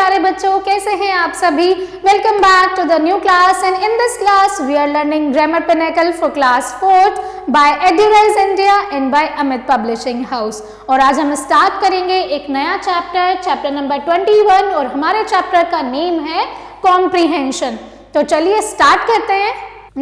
प्यारे बच्चों, कैसे हैं आप सभी। Welcome back to the new class and in this class we are learning grammar pinnacle for class 4th by Edurise India and by Amit publishing house. और आज हम स्टार्ट करेंगे एक नया चैप्टर नंबर 21 और हमारे चैप्टर का नेम है कॉम्प्रीहेंशन। तो चलिए स्टार्ट करते हैं।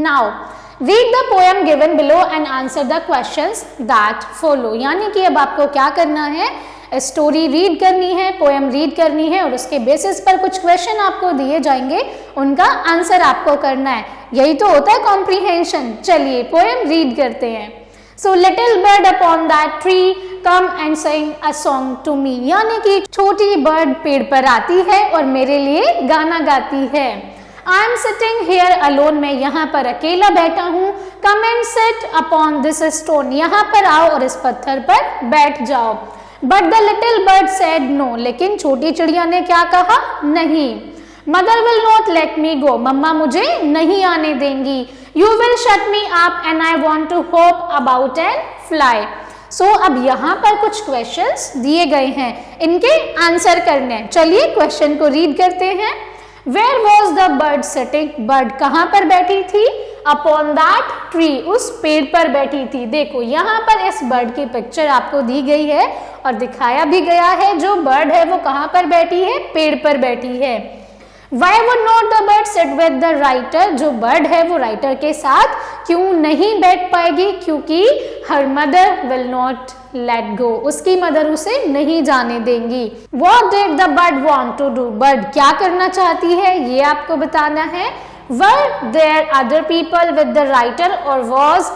Now read the poem given below and answer the questions that follow. यानी कि अब आपको क्या करना है, स्टोरी रीड करनी है, पोएम रीड करनी है और उसके बेसिस पर कुछ क्वेश्चन आपको दिए जाएंगे, उनका आंसर आपको करना है। यही तो होता है कॉम्प्रीहेंशन। चलिए पोएम रीड करते हैं। So little bird upon that tree come and sing a song to me. यानी कि छोटी बर्ड पेड़ पर आती है और मेरे लिए गाना गाती है। I am sitting here alone, मैं यहाँ पर अकेला बैठा हूँ। Come and sit upon this stone, यहाँ पर आओ और इस पत्थर पर बैठ जाओ। But the little bird said no, लेकिन छोटी चिड़िया ने क्या कहा, नहीं। Mother will not let me go, मम्मा मुझे नहीं आने देंगी। You will shut me up and I want to hop about and fly. So अब यहाँ पर कुछ क्वेश्चंस दिए गए हैं, इनके आंसर करने हैं। चलिए क्वेश्चन को रीड करते हैं। Where was the bird sitting? Bird कहाँ पर बैठी थी? Upon that tree, उस पेड़ पर बैठी थी। देखो यहाँ पर इस बर्ड की पिक्चर आपको दी गई है और दिखाया भी गया है। जो बर्ड है वो कहाँ पर बैठी है, पेड़ पर बैठी है। Why would not the bird sit with the writer? जो बर्ड है वो राइटर के साथ क्यों नहीं बैठ पाएगी? क्योंकि her mother will not let go, उसकी मदर उसे नहीं जाने देंगी। What did the bird want to do? Bird क्या करना चाहती है ये आपको बताना है। Were there other people with the writer or was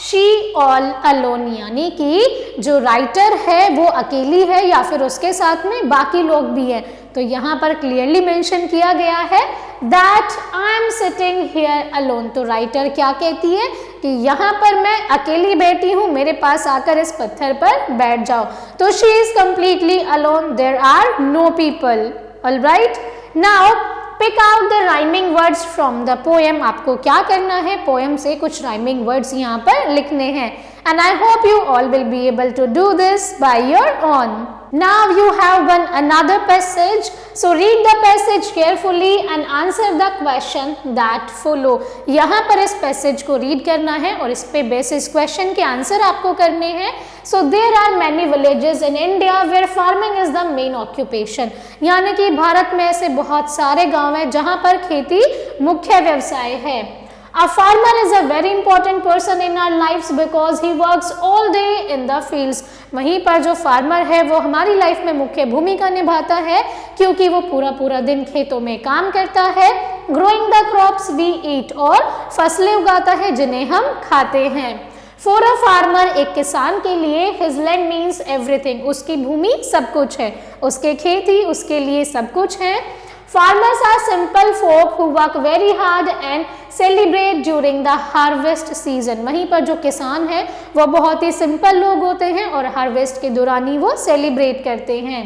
she all alone? यानी कि जो राइटर है वो अकेली है या फिर उसके साथ में बाकी लोग भी हैं। तो यहाँ पर क्लियरली मेंशन किया गया है that I am sitting here alone। तो राइटर क्या कहती है कि यहाँ पर मैं अकेली बैठी हूँ, मेरे पास आकर इस पत्थर पर बैठ जाओ। तो she is completely alone, there are no people। All right, now pick out the rhyming words from the poem। आपको क्या करना है, पोएम से कुछ राइमिंग वर्ड्स यहाँ पर लिखने हैं। And I hope you all will be able to do this by your own। Now you have one another passage, so read the passage carefully and answer the question that follow। यहाँ पर इस passage को read करना है और इस पे basis question के आंसर आपको करने हैं। So there are many villages in India where farming is the main occupation। यानी कि भारत में ऐसे बहुत सारे गांव हैं जहां पर खेती मुख्य व्यवसाय है। A farmer is a very important person in our lives because he works all day in the fields। वहीं पर जो फार्मर है वो हमारी लाइफ में मुख्य भूमिका निभाता है क्योंकि वो पूरा दिन खेतों में काम करता है। Growing the crops we eat, और फसलें उगाता है जिन्हें हम खाते हैं। For a farmer, एक किसान के लिए his land means everything। उसकी भूमि सब कुछ है, उसके खेती उसके लिए सब कुछ है। Farmers are simple folk who work very hard and celebrate during the harvest season। वहीं पर जो किसान है वो बहुत ही सिंपल लोग होते हैं और हार्वेस्ट के दौरान ही वो सेलिब्रेट करते हैं।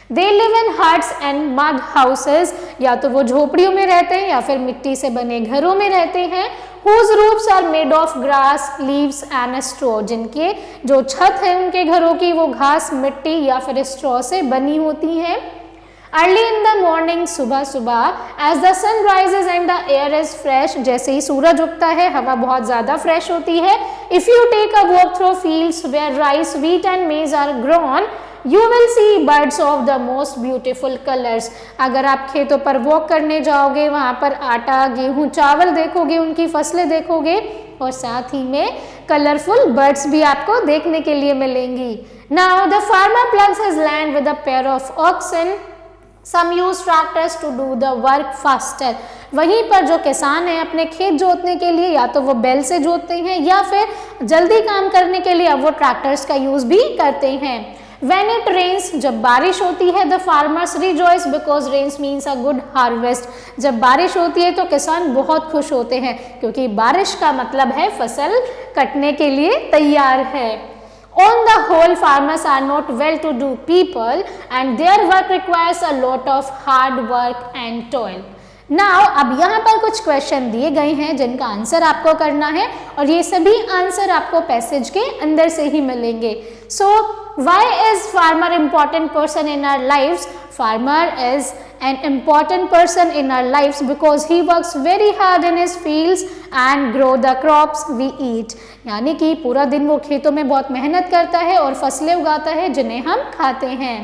They live in huts and mud houses, या तो वो झोपड़ियों में रहते हैं या फिर मिट्टी से बने घरों में रहते हैं। Whose roofs are made of grass, leaves and straw। जिनके जो छत है उनके घरों की वो घास, मिट्टी या फिर स्ट्रॉ से बनी होती है। Early in the morning, सुबह as the sun rises and the air is fresh, जैसे ही सूरज उगता है हवा बहुत ज़्यादा फ्रेश होती है। If you take a walk through fields where rice, wheat and maize are grown, you will see birds of the most beautiful colors। अगर आप खेतों पर वॉक करने जाओगे, वहाँ पर आटा, गेहूँ, चावल देखोगे, उनकी फसलें देखोगे और साथ ही में कलरफुल बर्ड्स भी आपको देखने के लिए मिलेंगी। Now the farmer plugs his land with a pair of oxen। Some use tractors to do the work faster। वहीं पर जो किसान है अपने खेत जोतने के लिए या तो वो बैल से जोतते हैं या फिर जल्दी काम करने के लिए अब वो ट्रैक्टर्स का यूज भी करते हैं। When it rains, जब बारिश होती है, the farmers rejoice because rains means a good harvest। जब बारिश होती है तो किसान बहुत खुश होते हैं क्योंकि बारिश का मतलब है फसल कटने के लिए तैयार है। On the whole, farmers are not well-to-do people and their work requires a lot of hard work and toil। Now, अब यहाँ पर कुछ क्वेश्चन दिए गए हैं जिनका आंसर आपको करना है और ये सभी आंसर आपको पैसेज के अंदर से ही मिलेंगे। So, why is farmer important person in our lives? Farmer is an important person in our lives because he works very hard in his fields and grow the crops we eat. यानी कि पूरा दिन वो खेतों में बहुत मेहनत करता है और फसलें उगाता है जिन्हें हम खाते हैं.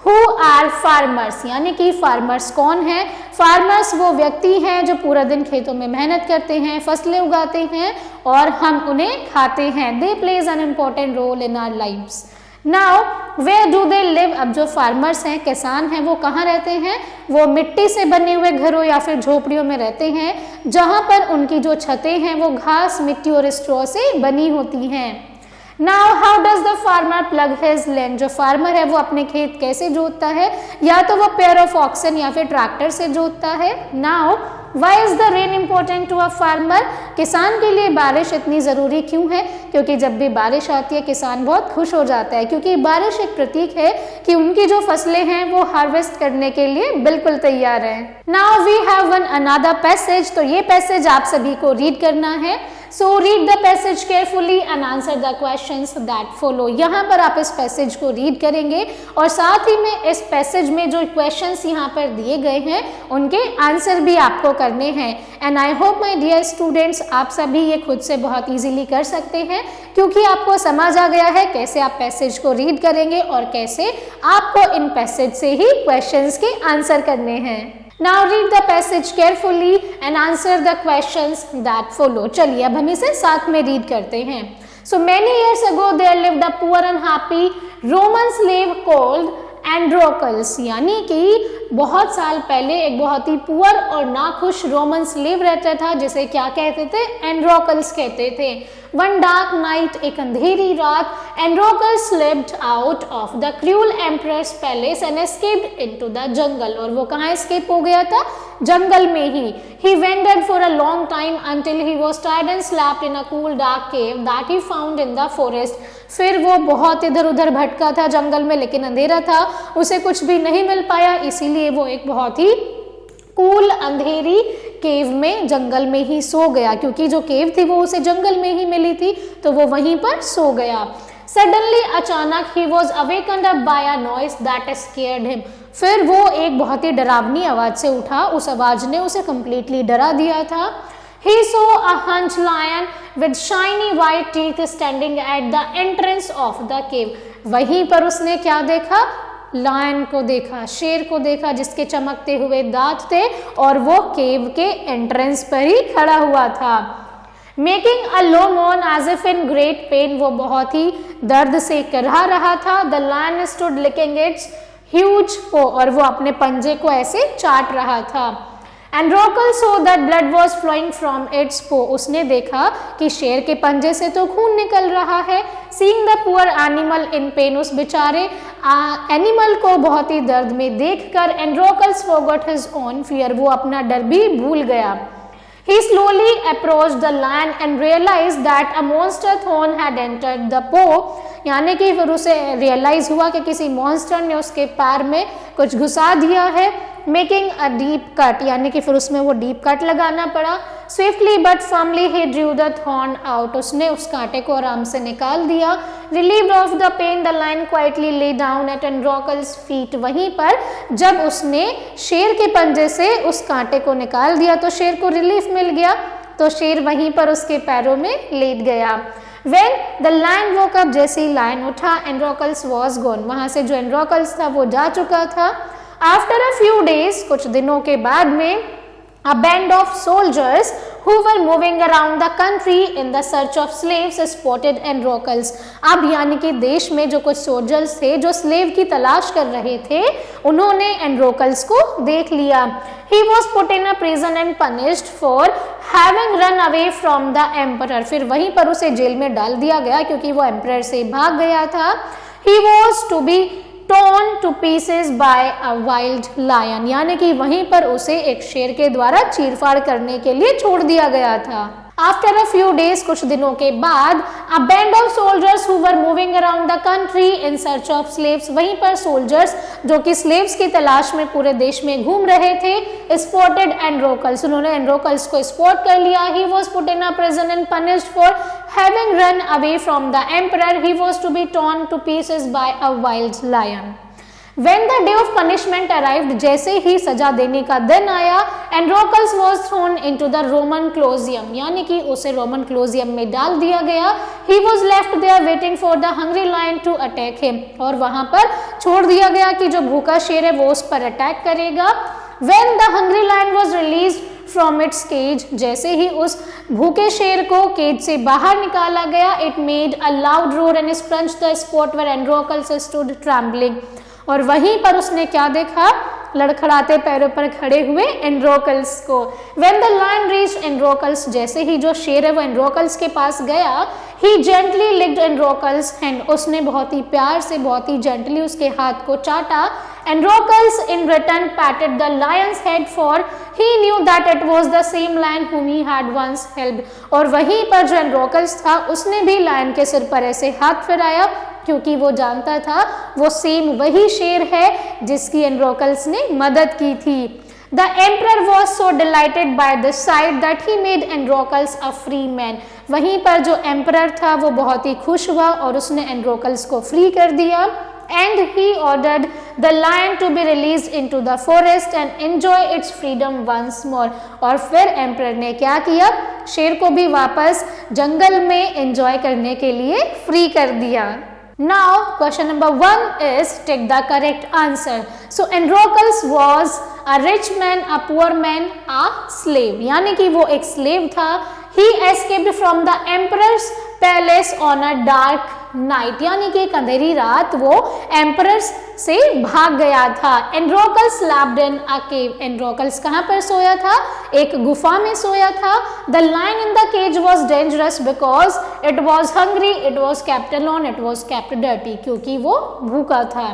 Who are farmers? यानी कि फार्मर्स कौन है? फार्मर्स वो व्यक्ति हैं जो पूरा दिन खेतों में मेहनत करते हैं, फसलें उगाते हैं और हम उन्हें खाते हैं. They plays an important role in our lives. Now, where do they live? अब जो फार्मर्स हैं, किसान हैं, वो कहाँ रहते हैं? वो मिट्टी से बने हुए घरों या फिर झोपड़ियों में रहते हैं जहाँ पर उनकी जो छतें हैं वो घास, मिट्टी और स्ट्रॉ से बनी होती हैं. Now, how does the farmer plug his land? जो फार्मर है वो अपने खेत कैसे जोतता है? या तो वो पेयर ऑफ ऑक्सन या फिर ट्रैक्टर से जोतता है. Now, why is the rain important to a farmer? किसान के लिए बारिश इतनी ज़रूरी क्यों है? क्योंकि जब भी बारिश आती है किसान बहुत खुश हो जाता है, क्योंकि बारिश एक प्रतीक है कि उनकी जो फसलें हैं वो हार्वेस्ट करने के लिए बिल्कुल तैयार हैं. Now we have one another passage. तो ये पैसेज आप सभी को रीड करना है. So read the passage carefully and answer the questions that follow. यहाँ पर आप इस पैसेज को रीड करेंगे और साथ ही में इस पैसेज में जो क्वेश्चंस यहाँ पर दिए गए हैं उनके आंसर भी आपको करने हैं. And I hope my dear students आप सभी ये खुद से बहुत इजीली कर सकते हैं क्योंकि आपको समझ आ गया है कैसे आप पैसेज को रीड करेंगे और कैसे आपको इन पैसेज से ही क्वेश्चंस के आंसर करने हैं. Now read the passage carefully and answer the questions that follow. चलिए अब हम इसे साथ में रीड करते हैं. So many years ago there lived a poor and happy Roman slave called Androcles. यानी कि बहुत साल पहले एक बहुत ही पुअर और नाखुश रोमन स्लेव रहता था जिसे क्या कहते थे? एंड्रोकल्स कहते थे. One dark night, एक अंधेरी रात, Androcles slipped out of the cruel emperor's palace and escaped into the jungle. और वो कहाँ escape हो गया था? जंगल में ही. He wandered for a long time until he was tired and slept in a cool dark cave that he found in the forest. फिर वो बहुत इधर उधर भटका था जंगल में, लेकिन अंधेरा था, उसे कुछ भी नहीं मिल पाया, इसीलिए वो एक बहुत ही कूल अंधेरी केव में जंगल में ही सो गया. क्योंकि जो केव थी वो उसे जंगल में ही मिली थी तो वो वहीं पर सो गया. Suddenly अचानक he was awakened up by a noise that scared him. फिर वो एक बहुत ही डरावनी आवाज से उठा, उस आवाज ने उसे completely डरा दिया था. He saw a hunched lion with shiny white teeth standing at the entrance of the cave. वहीं पर उसने क्या देखा? लायन को देखा, शेर को देखा जिसके चमकते हुए दांत थे और वो केव के एंट्रेंस पर ही खड़ा हुआ था. Making a low moan as if in great pain, वो बहुत ही दर्द से करहा रहा था. The lion stood licking its huge paw, और वो अपने पंजे को ऐसे चाट रहा था. Androcles saw that blood was flowing from its paw. उसने देखा कि शेर के पंजे से तो खून निकल रहा है. Seeing the poor animal in pain, उस बेचारे एनिमल को बहुत ही दर्द में देखकर Androcles forgot his own fear. वो अपना डर भी भूल गया. He slowly approached the lion and realized that a monster thorn had entered the paw. यानी कि फिर उसे रियलाइज हुआ कि किसी मॉन्स्टर ने उसके पैर में कुछ घुसा दिया है. मेकिंग अ डीप कट, यानी कि फिर उसमें वो डीप कट लगाना पड़ा. Swiftly but firmly he drew the thorn out, उसने उस कांटे को आराम से निकाल दिया. Relieved of the pain the lion quietly lay down at Androcles feet. वहीं पर जब उसने शेर के पंजे से उस कांटे को निकाल दिया तो शेर को रिलीफ मिल गया, तो शेर वहीं पर उसके पैरों में लेट गया. When the lion woke up, जैसे ही लायन उठा, Androcles was gone. वहां से जो Androcles था वो जा चुका था. After a few days, कुछ दिनों के बाद में, a band of soldiers who were moving around the country in the search of slaves spotted Androcles. अब यानी कि देश में जो कुछ सोल्जर्स थे जो स्लेव की तलाश कर रहे थे, उन्होंने Androcles को देख लिया. He was put in a prison and punished for having run away from the emperor. फिर वहीं पर उसे जेल में डाल दिया गया क्योंकि वो एम्परर से भाग गया था. He was to be torn to pieces by a wild lion, यानी कि वहीं पर उसे एक शेर के द्वारा चीरफाड़ करने के लिए छोड़ दिया गया था. After a few days, कुछ दिनों के बाद, a band of soldiers who were moving around the country in search of slaves, वहीं पर soldiers जो कि slaves की तलाश में पूरे देश में घूम रहे थे, spotted Androcles, उन्होंने Androcles को spot कर लिया. He was put in a prison and punished for having run away from the emperor. He was to be torn to pieces by a wild lion. When the day of punishment arrived, जैसे ही सजा देने का दिन आया, Androcles was thrown into the Roman Colosseum, यानी कि उसे Roman क्लोजियम में डाल दिया गया. He was left there waiting for the hungry lion to attack him, और वहां पर छोड़ दिया गया कि जो भूखा शेर है वो उस पर अटैक करेगा. When the hungry lion was released from its cage, जैसे ही उस भूखे शेर को केज से बाहर निकाला गया, it made a loud roar and sponged the spot where Androcles stood trembling. और वहीं पर उसने क्या देखा, लड़खड़ाते पैरों पर खड़े हुए एंड्रोकल्स को. When the lion reached Androcles, जैसे ही जो शेर है वो एंड्रोकल्स के पास गया, he gently licked Androcles hand, उसने बहुत ही प्यार से बहुत ही जेंटली उसके हाथ को चाटा. Androcles in return patted the lion's head, for he knew that it was the same lion whom he had once helped. और वहीं पर जो एंड्रोकल्स था उसने भी लायन के सिर पर ऐसे हाथ फिराया, क्योंकि वो जानता था वो सेम वही शेर है जिसकी एंड्रोकल्स ने मदद की थी. The emperor was so delighted by this sight that he made Androcles a free man. वहीं पर जो एम्परर था वो बहुत ही खुश हुआ और उसने एंड्रोकल्स को फ्री कर दिया. And he ordered the lion to be released into the forest and enjoy its freedom once more. और फिर एम्परर ने क्या किया, शेर को भी वापस जंगल में एंजॉय करने के लिए फ्री कर दिया. Now question number 1 is take the correct answer. So Androcles was a rich man, a poor man, a slave. यानी कि वो एक slave था. He escaped from the emperor's palace on a dark night, यानी कि एक अंधेरी रात वो एम्परर से भाग गया था. Androcles slept in a cave. Androcles कहाँ पर सोया था, एक गुफा में सोया था. The lion in the cage was dangerous because it was hungry, it was kept alone, it was kept dirty, क्योंकि वो भूखा था.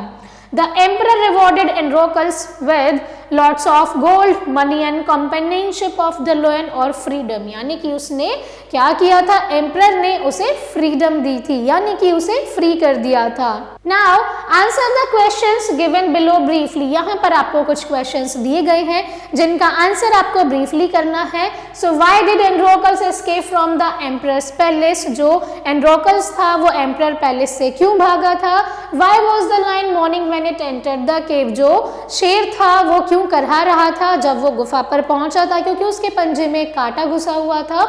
The emperor rewarded Androcles with lots of gold, money and companionship of the lion or freedom. यानी कि उसने क्या किया था, एम्परर ने उसे फ्रीडम दी थी, यानी कि उसे फ्री कर दिया था. Now answer the questions given below briefly. यहाँ पर आपको कुछ questions दिए गए हैं जिनका आंसर आपको briefly करना है. So why did Androcles escape from the emperor's palace? जो Androcles था वो emperor palace से क्यों भागा था? Why was the lion mourning when it entered the cave? जो शेर था वो क्यों करहा रहा था जब वो गुफा पर पहुंचा था, क्योंकि उसके पंजे में कांटा घुसा हुआ था.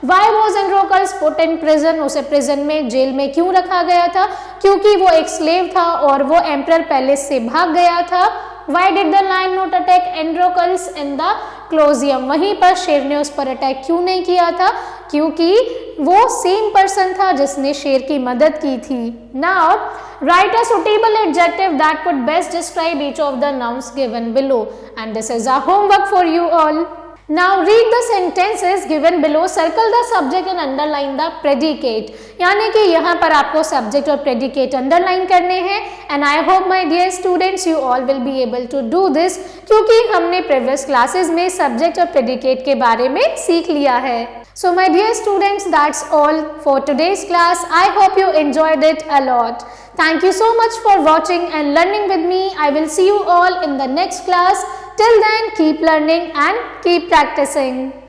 Why was Androcles put in prison? उसे प्रिजन में, जेल में क्यों रखा गया था, क्योंकि वो एक स्लेव था और वो एम्परर पैलेस से भाग गया था. Why did the lion not attack Androcles in the Colosseum? वहीं पर शेर ने उस पर अटैक क्यों नहीं किया था, क्योंकि वो सेम पर्सन था जिसने शेर की मदद की थी. Now write a suitable adjective that could best describe each of the nouns given below, and this is our homework for you all. Now read the sentences given below, circle the subject and underline the predicate. यानी कि यहाँ पर आपको subject और predicate underline करने हैं. And I hope my dear students you all will be able to do this, क्योंकि हमने previous classes में subject और predicate के बारे में सीख लिया है. So my dear students, that's all for today's class. I hope you enjoyed it a lot. Thank you so much for watching and learning with me. I will see you all in the next class. Till then, keep learning and keep practicing.